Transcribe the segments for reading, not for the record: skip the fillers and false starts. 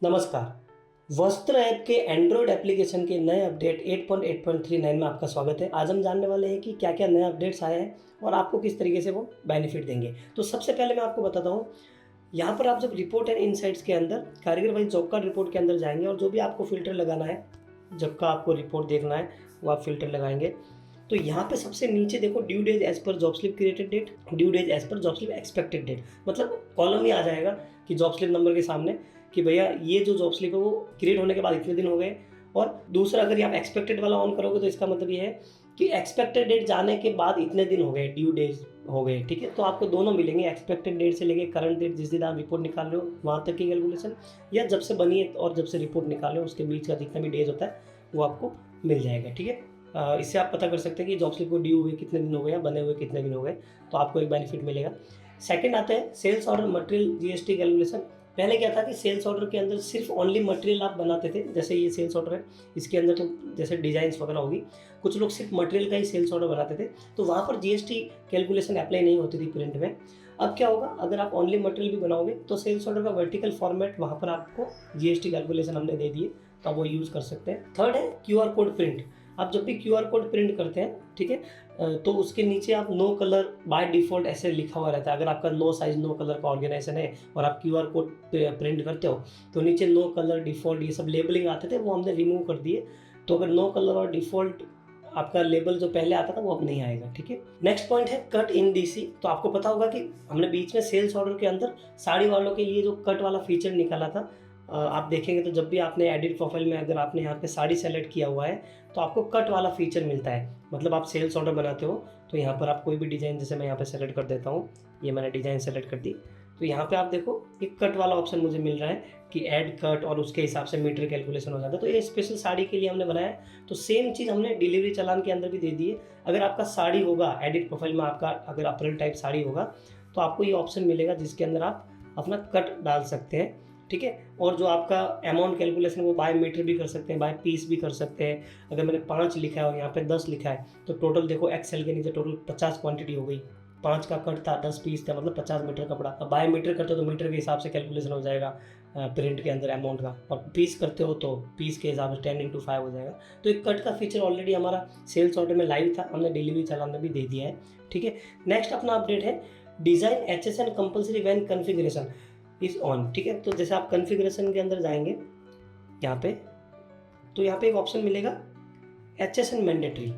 नमस्कार। वस्त्र ऐप के एंड्रॉयड एप्लीकेशन के नए अपडेट 8.8.39 में आपका स्वागत है। आज हम जानने वाले हैं कि क्या क्या नए अपडेट्स आए हैं और आपको किस तरीके से वो बेनिफिट देंगे। तो सबसे पहले मैं आपको बताता हूँ, यहाँ पर आप जब रिपोर्ट एंड इनसाइट्स के अंदर कारीगर वाइज जॉब कार्ड रिपोर्ट के अंदर जाएंगे और जो भी आपको फिल्टर लगाना है, जब का आपको रिपोर्ट देखना है वो आप फिल्टर लगाएंगे। तो यहाँ पे सबसे नीचे देखो, due days as per job slip created date, due days as per job slip expected date, मतलब कॉलम ही आ जाएगा कि जॉब स्लिप नंबर के सामने कि भैया ये जो जॉब स्लिप है वो क्रिएट होने के बाद इतने दिन हो गए। और दूसरा, अगर आप एक्सपेक्टेड वाला ऑन करोगे तो इसका मतलब ये है कि एक्सपेक्टेड डेट जाने के बाद इतने दिन हो गए, ड्यू डेज हो गए। ठीक है, तो आपको दोनों मिलेंगे, एक्सपेक्टेड डेट से लेके करंट डेट, जिस दिन आप रिपोर्ट निकाल रहे हो वहाँ तक की कैलकुलेशन, या जब से बनी है और जब से रिपोर्ट निकाल रहे हो उसके बीच का जितना भी डेज होता है वो आपको मिल जाएगा। ठीक है, इससे आप पता कर सकते हैं कि जॉब स्लिप को ड्यू हुए कितने दिन हो गए या बने हुए कितने दिन हो गए, तो आपको एक बेनिफिट मिलेगा। सेकंड आता है sales order material GST calculation. पहले क्या था कि सेल्स ऑर्डर के अंदर सिर्फ ओनली मटेरियल आप बनाते थे, जैसे ये सेल्स ऑर्डर है, इसके अंदर तो जैसे डिजाइन्स वगैरह होगी, कुछ लोग सिर्फ मटेरियल का ही सेल्स ऑर्डर बनाते थे, तो वहाँ पर जीएसटी कैलकुलेशन अप्लाई नहीं होती थी प्रिंट में। अब क्या होगा, अगर आप ओनली मटेरियल भी बनाओगे तो सेल्स ऑर्डर का वर्टिकल फॉर्मेट वहाँ पर आपको जीएसटी कैलकुलेशन हमने दे दिए, तो आप वो यूज़ कर सकते हैं। थर्ड है क्यूआर कोड प्रिंट। आप जब भी क्यूआर कोड प्रिंट करते हैं, ठीक है, तो उसके नीचे आप नो कलर बाय डिफ़ॉल्ट ऐसे लिखा हुआ रहता है। अगर आपका नो साइज नो कलर का ऑर्गेनाइजेशन है और आप क्यूआर कोड प्रिंट करते हो तो नीचे नो कलर डिफ़ॉल्ट ये सब लेबलिंग आते थे, वो हमने रिमूव कर दिए। तो अगर नो कलर और डिफ़ॉल्ट आपका लेबल जो पहले आता था वो अब नहीं आएगा। ठीक है, नेक्स्ट पॉइंट है कट इन डीसी। तो आपको पता होगा कि हमने बीच में सेल्स ऑर्डर के अंदर साड़ी वालों के लिए जो कट वाला फीचर निकाला था, आप देखेंगे तो जब भी आपने एडिट प्रोफाइल में अगर आपने यहाँ पे साड़ी सेलेक्ट किया हुआ है तो आपको कट वाला फीचर मिलता है। मतलब आप सेल्स ऑर्डर बनाते हो तो यहाँ पर आप कोई भी डिज़ाइन, जैसे मैं यहाँ पे सेलेक्ट कर देता हूँ, ये मैंने डिज़ाइन सेलेक्ट कर दी, तो यहाँ पे आप देखो एक कट वाला ऑप्शन मुझे मिल रहा है कि ऐड कट, और उसके हिसाब से मीटर कैलकुलेशन हो जाता है। तो ये स्पेशल साड़ी के लिए हमने बनाया है। तो सेम चीज़ हमने डिलीवरी चालान के अंदर भी दे दी है। अगर आपका साड़ी होगा, एडिट प्रोफाइल में आपका अगर अप्रैल टाइप साड़ी होगा तो आपको ये ऑप्शन मिलेगा जिसके अंदर आप अपना कट डाल सकते हैं। ठीक है, और जो आपका अमाउंट कैलकुलेशन वो बाय मीटर भी कर सकते हैं, बाय पीस भी कर सकते हैं। अगर मैंने 5 लिखा है और यहाँ पे 10 लिखा है तो टोटल देखो एक्सेल के नीचे टोटल 50 क्वांटिटी हो गई। 5 का कट था, 10 पीस था, मतलब 50 मीटर कपड़ा। अब बाय मीटर करते हो तो मीटर के हिसाब से कैलकुलेशन हो जाएगा प्रिंट के अंदर अमाउंट का, और पीस करते हो तो पीस के हिसाब से 10x5 हो जाएगा। तो एक कट का फीचर ऑलरेडी हमारा सेल्स ऑर्डर में लाइव था, हमने डिलीवरी चालान में भी दे दिया है। ठीक है, नेक्स्ट अपना अपडेट है design HSN compulsory one configuration is on. ठीक है, तो जैसे आप कॉन्फ़िगरेशन के अंदर जाएंगे यहाँ पे, तो यहाँ पे एक ऑप्शन मिलेगा HSN मैंडेटरी।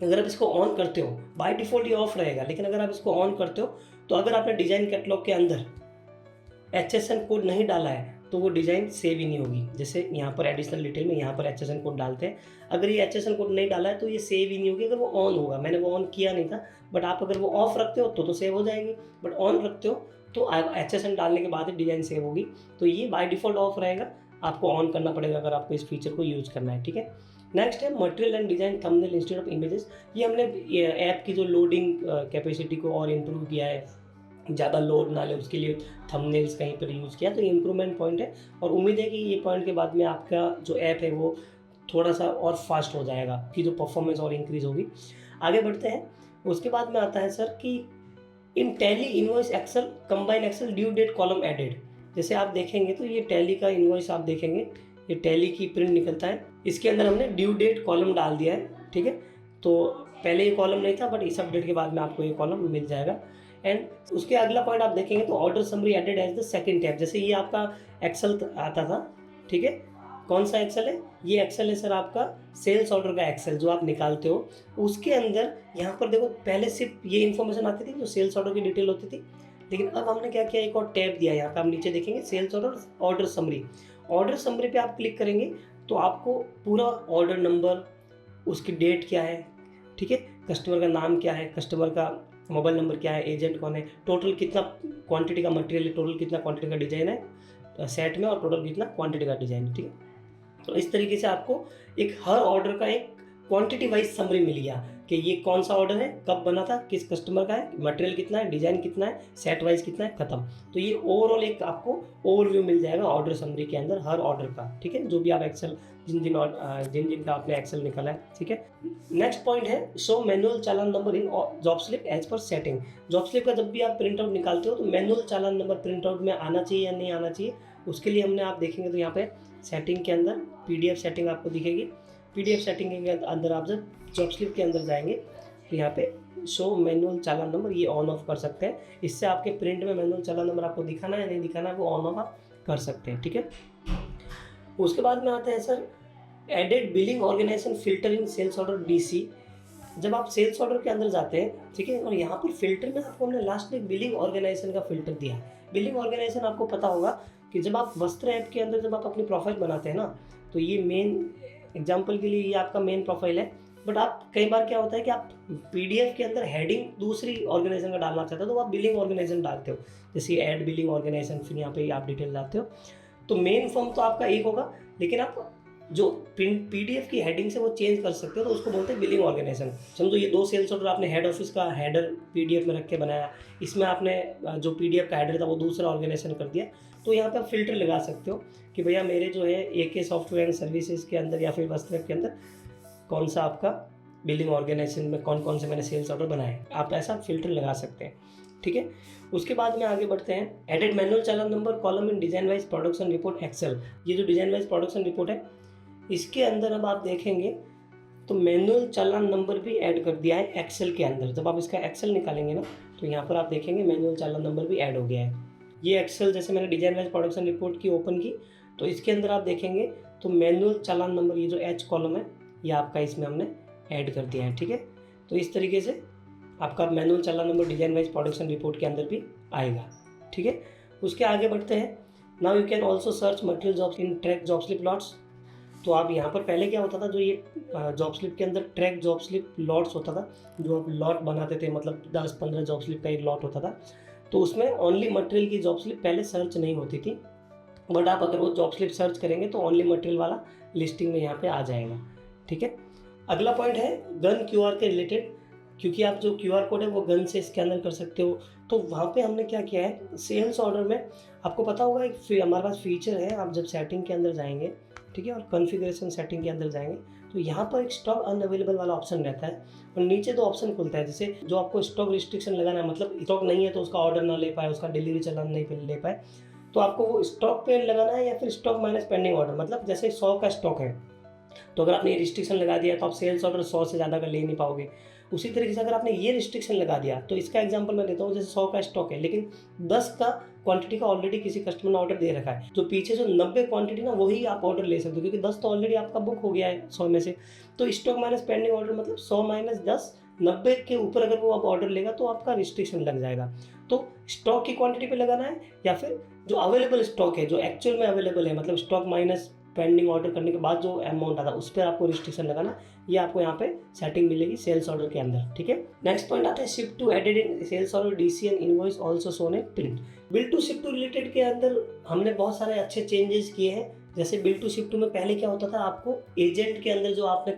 अगर आप इसको ऑन करते हो, बाय डिफ़ॉल्ट ये ऑफ रहेगा, लेकिन अगर आप इसको ऑन करते हो तो अगर आपने डिज़ाइन कैटलॉग के अंदर HSN कोड नहीं डाला है तो वो डिज़ाइन सेव ही नहीं होगी। जैसे यहाँ पर एडिशनल डिटेल में यहाँ पर HSN कोड डालते हैं, अगर ये HSN कोड नहीं डाला है तो ये सेव ही नहीं होगी। अगर वो ऑन होगा, मैंने वो ऑन किया नहीं था, बट आप अगर वो ऑफ रखते हो तो सेव हो जाएगी, बट ऑन रखते हो तो HSN डालने के बाद ही डिज़ाइन सेव होगी। तो ये बाय डिफ़ॉल्ट ऑफ रहेगा, आपको ऑन करना पड़ेगा अगर आपको इस फीचर को यूज़ करना है। ठीक है, नेक्स्ट है material and design thumbnail instead of images. ये हमने ऐप की जो लोडिंग कैपेसिटी को और इम्प्रूव किया है, ज़्यादा लोड ना ले उसके लिए थंबनेल्स कहीं पर यूज़ किया, तो ये इम्प्रूवमेंट पॉइंट है। और उम्मीद है कि ये पॉइंट के बाद में आपका जो ऐप है वो थोड़ा सा और फास्ट हो जाएगा, कि जो परफॉर्मेंस और इंक्रीज़ होगी। आगे बढ़ते हैं, उसके बाद में आता है सर कि in Tally invoice Excel combine Excel due date column added. जैसे आप देखेंगे तो ये टैली का इनवॉइस आप देखेंगे, ये टैली की प्रिंट निकलता है, इसके अंदर हमने ड्यू डेट कॉलम डाल दिया है। ठीक है, तो पहले ये कॉलम नहीं था, बट इस अपडेट के बाद में आपको ये कॉलम मिल जाएगा। एंड उसके अगला पॉइंट आप देखेंगे तो order summary added as the second tab. जैसे ये आपका एक्सेल आता था, ठीक है, कौन सा एक्सेल है, ये एक्सेल है सर आपका सेल्स ऑर्डर का एक्सेल जो आप निकालते हो। उसके अंदर यहाँ पर देखो पहले सिर्फ ये इन्फॉर्मेशन आती थी जो सेल्स ऑर्डर की डिटेल होती थी, लेकिन अब हमने क्या किया, एक और टैब दिया। यहाँ पे आप नीचे देखेंगे sales order order summary. Order summary पे आप क्लिक करेंगे तो आपको पूरा ऑर्डर नंबर, उसकी डेट क्या है, ठीक है, कस्टमर का नाम क्या है, कस्टमर का मोबाइल नंबर क्या है, एजेंट कौन है, टोटल कितना क्वांटिटी का मटेरियल है, टोटल कितना क्वांटिटी का डिज़ाइन है सेट में, और टोटल कितना क्वांटिटी का डिज़ाइन है। ठीक है, तो इस तरीके से आपको एक हर ऑर्डर का एक क्वांटिटी वाइज समरी मिल गया कि ये कौन सा ऑर्डर है, कब बना था, किस कस्टमर का है, मटेरियल कितना है, डिज़ाइन कितना है, सेट वाइज कितना है, खत्म। तो ये ओवरऑल एक आपको ओवरव्यू मिल जाएगा ऑर्डर समरी के अंदर हर ऑर्डर का। ठीक है, जो भी आप एक्सेल जिन का आपने एक्सेल निकाला है। ठीक है, नेक्स्ट पॉइंट है show manual challan number in job slip as per setting. Job slip का जब भी आप प्रिंट आउट निकालते हो तो मैनुअल चालान नंबर प्रिंट आउट में आना चाहिए या नहीं आना चाहिए, उसके लिए हमने आप देखेंगे तो यहाँ पे सेटिंग के अंदर PDF सेटिंग आपको दिखेगी। PDF सेटिंग के अंदर आप जब जॉब स्लिप के अंदर जाएंगे तो यहाँ पे शो मैनुअल चालान नंबर ये ऑन ऑफ कर सकते हैं। इससे आपके प्रिंट में मैनुअल चालान नंबर आपको दिखाना है नहीं दिखाना है वो ऑन ऑफ आप कर सकते हैं, ठीक है। उसके बाद में आते हैं sir added billing organization filter in sales order DC। जब आप सेल्स ऑर्डर के अंदर जाते हैं, ठीक है, और यहाँ पर फिल्टर में आपको हमने लास्ट में बिलिंग ऑर्गेनाइजेशन का फिल्टर दिया है। बिलिंग ऑर्गेनाइजेशन आपको पता होगा कि जब आप वस्त्र ऐप के अंदर जब आप अपनी प्रोफाइल बनाते हैं ना, तो ये मेन एग्जांपल के लिए ये आपका मेन प्रोफाइल है। बट आप कई बार क्या होता है कि आप PDF के अंदर हेडिंग दूसरी ऑर्गेनाइजेशन का डालना चाहते हो तो आप बिलिंग ऑर्गेनाइजेशन डालते हो, जैसे ऐड बिलिंग ऑर्गेनाइजेशन, फिर यहाँ पे आप डिटेल डालते हो। तो मेन फॉर्म तो आपका एक होगा, लेकिन आप जो PDF की हेडिंग से वो चेंज कर सकते हो तो उसको बोलते हैं बिलिंग ऑर्गेनाइजेशन। समझो ये 2 सेल्स ऑर्डर आपने हेड ऑफिस का हेडर PDF में रख के बनाया, इसमें आपने जो PDF का हेडर था वो दूसरा ऑर्गेनाइजेशन कर दिया, तो यहाँ पे आप फिल्टर लगा सकते हो कि भैया मेरे जो है AK सॉफ्टवेयर एंड सर्विसेज के अंदर या फिर वस्त्र के अंदर कौन सा आपका बिलिंग ऑर्गेनाइजेशन में कौन कौन से मैंने सेल्स ऑर्डर बनाए, आप ऐसा फिल्टर लगा सकते हैं, ठीक है। उसके बाद में आगे बढ़ते हैं added manual challan number column in design wise production report excel. ये जो डिजाइन वाइज प्रोडक्शन रिपोर्ट है इसके अंदर अब आप देखेंगे तो मैनुअल चालान नंबर भी ऐड कर दिया है एक्सेल के अंदर। जब आप इसका एक्सेल निकालेंगे ना तो यहाँ पर आप देखेंगे मैनुअल चालान नंबर भी ऐड हो गया है। ये एक्सेल जैसे मैंने डिजाइन वाइज प्रोडक्शन रिपोर्ट की ओपन की तो इसके अंदर आप देखेंगे तो मैनुअल चालान नंबर ये जो H कॉलम है ये आपका इसमें हमने ऐड कर दिया है, ठीक है। तो इस तरीके से आपका मैनुअल चालान number design wise production report के अंदर भी आएगा, ठीक है। उसके आगे बढ़ते हैं। Now you can also search material jobs in track job slip lots. तो आप यहाँ पर पहले क्या होता था, जो ये जॉब स्लिप के अंदर ट्रैक जॉब स्लिप लॉट्स होता था, जो आप लॉट बनाते थे, मतलब 10-15 जॉब स्लिप का एक लॉट होता था, तो उसमें ओनली मटेरियल की जॉब स्लिप पहले सर्च नहीं होती थी। बट आप अगर वो जॉब स्लिप सर्च करेंगे तो ओनली मटेरियल वाला लिस्टिंग में यहाँ पे आ जाएगा, ठीक है। अगला पॉइंट है गन QR के रिलेटेड, क्योंकि आप जो QR कोड है वो गन से स्कैनर कर सकते हो। तो वहाँ पे हमने क्या किया है, सेल्स ऑर्डर में आपको पता होगा एक हमारे पास फीचर है, आप जब सेटिंग के अंदर जाएंगे, ठीक है, और कॉन्फ़िगरेशन सेटिंग के अंदर जाएंगे तो यहाँ पर एक स्टॉक अनअवेलेबल वाला ऑप्शन रहता है और नीचे 2 ऑप्शन खुलता है, जैसे जो आपको स्टॉक रिस्ट्रिक्शन लगाना है, मतलब स्टॉक नहीं है तो उसका ऑर्डर ना ले पाए, उसका डिलीवरी चलान नहीं ले पाए, तो आपको वो स्टॉक पे लगाना है या फिर स्टॉक माइनस पेंडिंग ऑर्डर। मतलब जैसे 100 का स्टॉक है तो अगर आपने ये रिस्ट्रिक्शन लगा दिया तो आप सेल्स ऑर्डर 100 से ज़्यादा का ले नहीं पाओगे। उसी तरीके से अगर आपने ये रिस्ट्रिक्शन लगा दिया तो इसका एग्जांपल मैं देता हूँ, जैसे 100 का स्टॉक है लेकिन 10 का क्वांटिटी का ऑलरेडी किसी कस्टमर ने ऑर्डर दे रखा है, तो पीछे जो 90 क्वांटिटी ना वही आप ऑर्डर ले सकते हो, क्योंकि 10 तो ऑलरेडी आपका बुक हो गया है 100 में से। तो स्टॉक माइनस पेंडिंग ऑर्डर मतलब 100 माइनस 10, 90 के ऊपर अगर वो आप ऑर्डर लेगा तो आपका रिस्ट्रिक्शन लग जाएगा। तो स्टॉक की क्वांटिटी पे लगाना है या फिर जो अवेलेबल स्टॉक है, जो एक्चुअल में अवेलेबल है, मतलब स्टॉक माइनस पेंडिंग ऑर्डर करने के बाद जो अमाउंट आता है उस पर आपको रिस्ट्रिक्शन लगाना, ये आपको यहाँ पे सेटिंग मिलेगी सेल्स ऑर्डर के अंदर, ठीक है। नेक्स्ट पॉइंट आता है ship to added in sales order DC and invoice also shown in print. Bill to ship to related के अंदर हमने बहुत सारे अच्छे चेंजेस किए हैं। जैसे बिल टू शिप टू में पहले क्या होता था, आपको एजेंट के अंदर जो आपने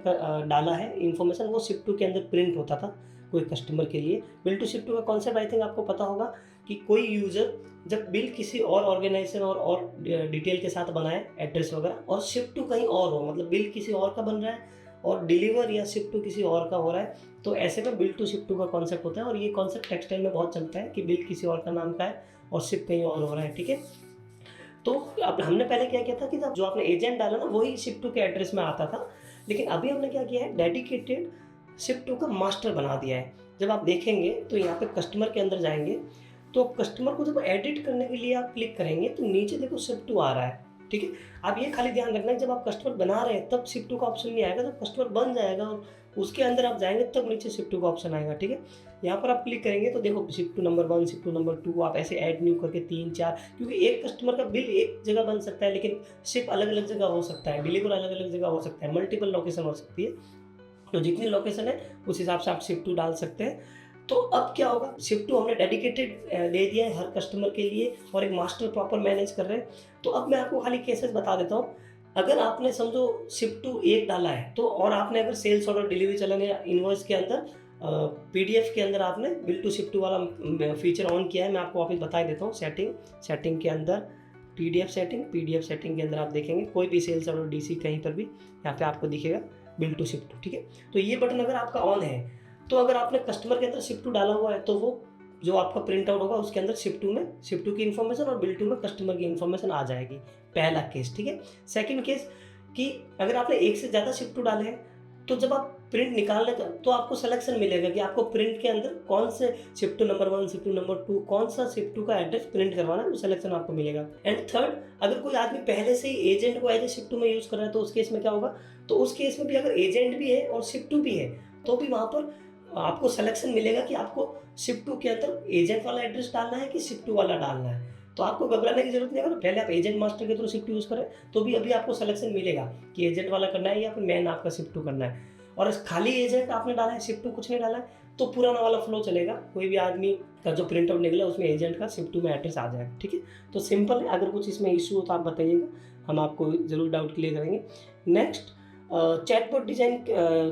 डाला है इन्फॉर्मेशन वो शिप टू के अंदर प्रिंट होता था कोई कस्टमर के लिए। बिल टू शिप टू का कॉन्सेप्ट आई थिंक आपको पता होगा कि कोई यूज़र जब बिल किसी और ऑर्गेनाइजेशन और डिटेल के साथ बनाए एड्रेस वगैरह, और शिप टू कहीं और हो, मतलब बिल किसी और का बन रहा है और डिलीवर या शिप टू किसी और का हो रहा है, तो ऐसे में बिल टू शिप टू का कॉन्सेप्ट होता है। और ये कॉन्सेप्ट टेक्सटाइल में बहुत चलता है कि बिल किसी और का नाम का है और शिप कहीं और हो रहा है, ठीक है। तो अब हमने पहले क्या किया था कि जो आपने एजेंट डाला ना वही शिप टू के एड्रेस में आता था, लेकिन अभी हमने क्या किया है, डेडिकेटेड शिप टू का मास्टर बना दिया है। जब आप देखेंगे तो यहाँ पे कस्टमर के अंदर जाएंगे तो कस्टमर को जब एडिट करने के लिए आप क्लिक करेंगे तो नीचे देखो शिप टू आ रहा है, ठीक है। आप ये खाली ध्यान रखना है जब आप कस्टमर बना रहे हैं तब शिप टू का ऑप्शन नहीं आएगा, जब कस्टमर बन जाएगा और उसके अंदर आप जाएंगे तब नीचे शिप टू का ऑप्शन आएगा, ठीक है। यहाँ पर आप क्लिक करेंगे तो देखो ship to number 1, ship to number 2, आप ऐसे ऐड न्यू करके 3-4, क्योंकि एक कस्टमर का बिल एक जगह बन सकता है लेकिन शिप अलग अलग जगह हो सकता है, डिलीवर अलग अलग जगह हो सकता है, मल्टीपल लोकेशन हो सकती है। तो जितनी लोकेशन है उस हिसाब से आप शिप टू डाल सकते हैं। तो अब क्या होगा, शिप टू हमने डेडिकेटेड दे दिया है हर कस्टमर के लिए और एक मास्टर प्रॉपर मैनेज कर रहे हैं। तो अब मैं आपको खाली केसेस बता देता हूँ। अगर आपने समझो शिप टू 1 डाला है तो और आपने अगर सेल्स ऑर्डर डिलीवरी चलाने या इनवॉइस के अंदर PDF के अंदर आपने बिल टू शिप टू वाला फीचर ऑन किया है, मैं आपको वापस बता देता हूँ। सेटिंग के अंदर PDF सेटिंग के अंदर आप देखेंगे कोई भी सेल्स ऑर्डर DC कहीं पर भी यहाँ पे आपको दिखेगा बिल टू शिप टू, ठीक है। तो ये बटन अगर आपका ऑन है तो अगर आपने कस्टमर के अंदर शिप टू डाला हुआ है तो वो जो आपका प्रिंट आउट होगा उसके अंदर शिप टू की इन्फॉर्मेशन और बिल टू में कस्टमर की इन्फॉर्मेशन आ जाएगी। पहला केस, ठीक है। सेकंड केस कि अगर आपने एक से ज़्यादा शिप टू डाले हैं तो जब आप प्रिंट निकाल लें तो आपको सिलेक्शन मिलेगा कि आपको प्रिंट के अंदर कौन से ship to number 1, ship to number 2, कौन सा शिप टू का एड्रेस प्रिंट करवाना है, वो सिलेक्शन आपको मिलेगा। एंड थर्ड, अगर कोई आदमी पहले से ही एजेंट को एज ए शिप टू में यूज़ कर रहा है तो उस केस में क्या होगा, तो उस केस में भी अगर एजेंट भी है और शिप टू भी है तो भी वहाँ पर आपको सिलेक्शन मिलेगा कि आपको शिप टू के अंदर एजेंट वाला एड्रेस डालना है कि शिप टू वाला डालना है। तो आपको घबराने की जरूरत नहीं है। अगर पहले आप एजेंट मास्टर के थ्रू शिप टू यूज़ करें तो भी अभी आपको सिलेक्शन मिलेगा कि एजेंट वाला करना है या फिर मैन आपका शिप टू करना है। और खाली एजेंट आपने डाला है, शिप टू कुछ नहीं डाला है, तो पुराना वाला फ्लो चलेगा। कोई भी आदमी का जो प्रिंट आउट निकला उसमें एजेंट का शिप टू में एड्रेस आ जाएगा, ठीक है। तो सिंपल है, अगर कुछ इसमें इशू हो तो आप बताइएगा, हम आपको ज़रूर डाउट क्लियर करेंगे। नेक्स्ट, चैटबॉट डिज़ाइन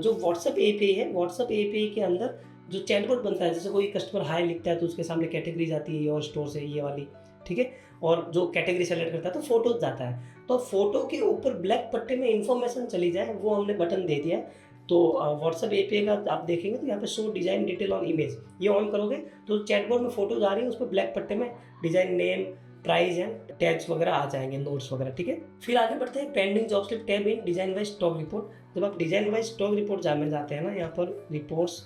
जो व्हाट्सएप एपीआई है, व्हाट्सएप एपीआई के अंदर जो चैटबॉट बनता है, जैसे कोई कस्टमर हाई लिखता है तो उसके सामने कैटेगरीज आती है योर स्टोर से, ये वाली, ठीक है। और जो कैटेगरी सेलेक्ट करता है तो फोटोज जाता है, तो फोटो के ऊपर ब्लैक पट्टे में इंफॉर्मेशन चली जाए, वो हमने बटन दे दिया है। तो व्हाट्सएप एपीआई का आप देखेंगे तो यहाँ पे show design detail on image, ये ऑन करोगे तो चैटबॉट में फोटोज आ रही है, उस पर ब्लैक पट्टे में design name, price and tags वगैरह आ जाएंगे, नोट्स वगैरह, ठीक है। फिर आगे बढ़ते हैं पेंडिंग जॉब स्लिप टैब इन डिज़ाइन वाइज स्टॉक रिपोर्ट। जब आप डिज़ाइन वाइज स्टॉक रिपोर्ट जाते हैं ना, यहाँ पर रिपोर्ट्स,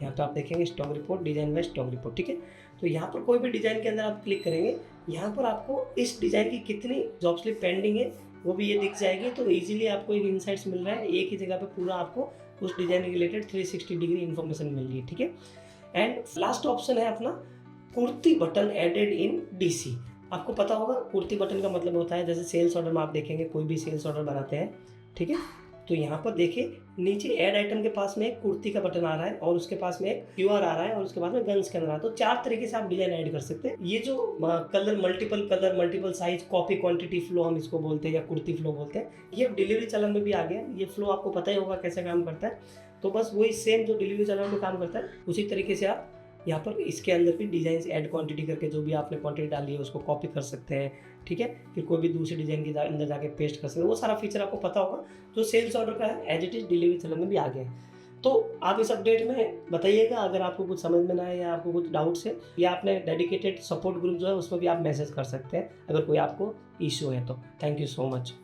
यहाँ पे आप देखेंगे stock report, design wise stock report, ठीक है। तो यहाँ पर कोई भी डिज़ाइन के अंदर आप क्लिक करेंगे, यहाँ पर आपको इस डिज़ाइन की कितनी जॉब स्लिप पेंडिंग है वो भी ये दिख जाएगी। तो इजीली आपको एक इनसाइट्स मिल रहा है, एक ही जगह पे पूरा आपको उस डिज़ाइन के रिलेटेड 360 डिग्री इन्फॉर्मेशन मिल रही है, ठीक है। एंड लास्ट ऑप्शन है अपना kurti button added in DC. आपको पता होगा कुर्ती बटन का मतलब होता है, जैसे सेल्स ऑर्डर में आप देखेंगे कोई भी सेल्स ऑर्डर बनाते हैं, ठीक है। तो यहाँ पर देखिए नीचे ऐड आइटम के पास में एक कुर्ती का बटन आ रहा है और उसके पास में एक क्यूआर आ रहा है और उसके बाद में गन स्कैनर आ रहा है। तो 4 तरीके से आप डिजाइन ऐड कर सकते हैं। ये जो colour multiple size copy quantity flow हम इसको बोलते हैं या कुर्ती फ्लो बोलते हैं, ये डिलीवरी चलन में भी आ गया। ये फ्लो आपको पता ही होगा कैसे काम करता है। तो बस वही सेम जो डिलीवरी चलन में काम करता है उसी तरीके से आप यहाँ पर इसके अंदर भी डिज़ाइन ऐड क्वांटिटी करके जो भी आपने क्वांटिटी डाली है उसको कॉपी कर सकते हैं, ठीक है। फिर कोई भी दूसरी डिज़ाइन के अंदर जाके पेस्ट कर सकते हैं, वो सारा फीचर आपको पता होगा। जो सेल्स ऑर्डर का है एज इट इज डिलीवरी चलन में भी आ गया है। तो आप इस अपडेट में बताइएगा अगर आपको कुछ समझ में ना आए या आपको कुछ डाउट्स है, या आपने डेडिकेटेड सपोर्ट ग्रुप जो है उसमें भी आप मैसेज कर सकते हैं अगर कोई आपको इशू है तो। Thank you so much.